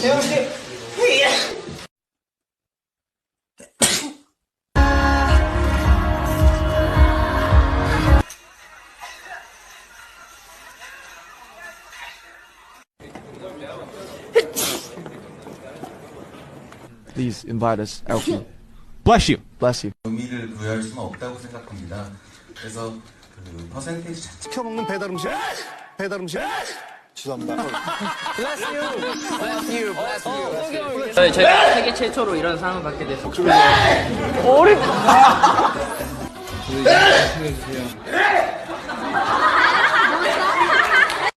재영 씨. Please invite us, Alfie. Bless you. Bless you. 의미를 부여할 수는 없다고 생각합니다. 그래서 그 퍼센테이지 자체 시켜먹는 배달 음식? 배달 음식? 죄송합니다. 저희가 세계 최초로 이런 상을 받게 돼서